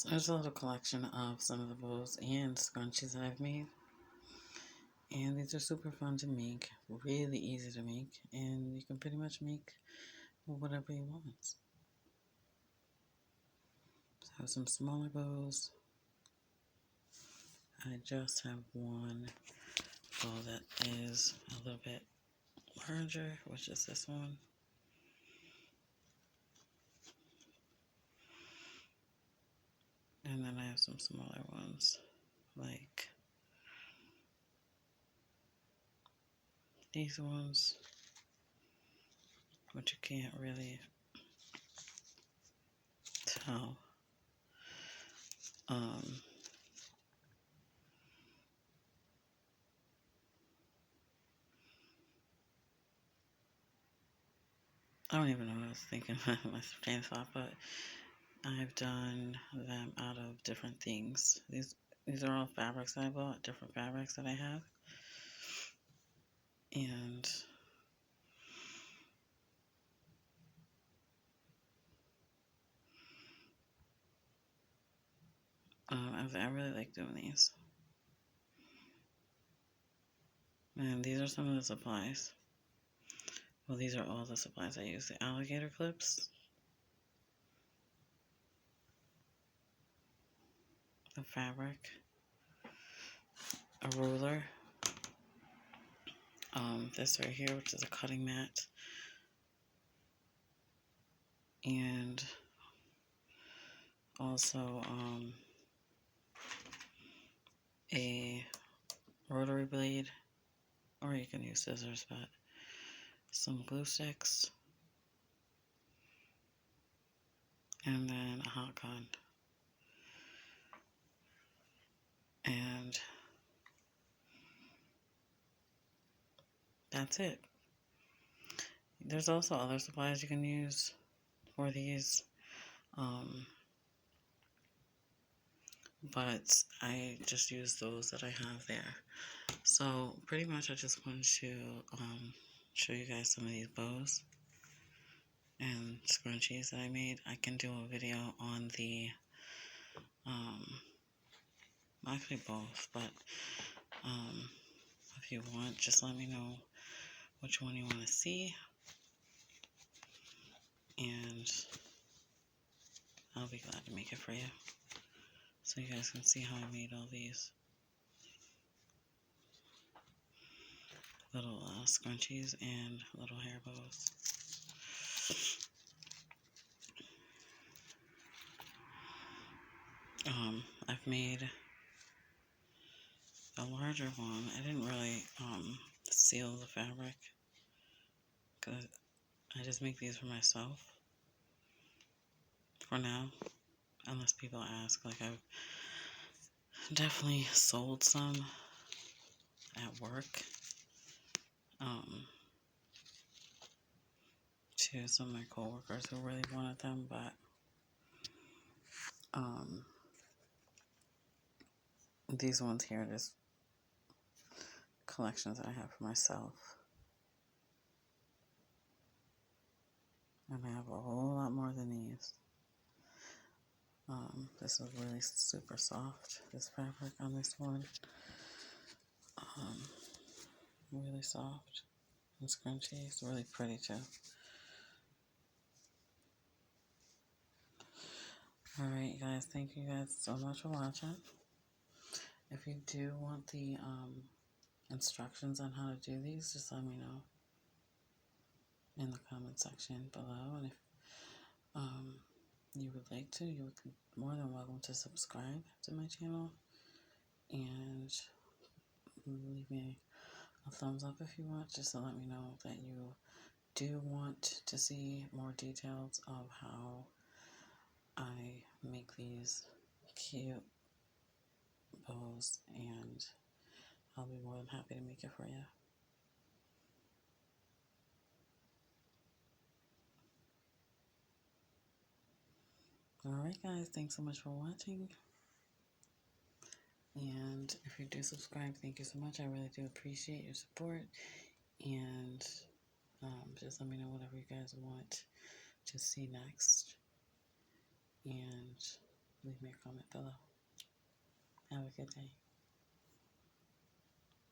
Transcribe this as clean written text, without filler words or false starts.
So there's a little collection of some of the bows and scrunchies that I've made. And these are super fun to make, really easy to make, and you can pretty much make whatever you want. So I have some smaller bows. I just have one bow that is a little bit larger, which is this one. And then I have some smaller ones, like these ones, which you can't really tell. I don't even know what I was thinking my train of thought, but I've done them out of different things. These are all fabrics that I bought, different fabrics that I have. And I really like doing these. And these are some of the supplies. Well, these are all the supplies I use. The alligator clips, the fabric, a ruler, this right here, which is a cutting mat, and also a rotary blade, or you can use scissors, but some glue sticks, and then a hot gun. And that's it. There's also other supplies you can use for these, but I just use those that I have there. So pretty much I just wanted to show you guys some of these bows and scrunchies that I made. I can do a video on the actually both, but if you want, just let me know which one you want to see, and I'll be glad to make it for you, so you guys can see how I made all these little scrunchies and little hair bows. I've made a larger one. I didn't really seal the fabric, because I just make these for myself for now, unless people ask. Like, I've definitely sold some at work to some of my coworkers who really wanted them, but these ones here are just collections that I have for myself. And I have a whole lot more than these. This is really super soft, this fabric on this one. Really soft and scrunchy. It's really pretty too. Alright guys, thank you guys so much for watching. If you do want the instructions on how to do these, just let me know in the comment section below. And if you would like to, you would be more than welcome to subscribe to my channel and leave me a thumbs up if you want, just to let me know that you do want to see more details of how I make these cute bows, and I'll be more than happy to make it for you. Alright guys, thanks so much for watching. And if you do subscribe, thank you so much. I really do appreciate your support. And just let me know whatever you guys want to see next. And leave me a comment below. Have a good day.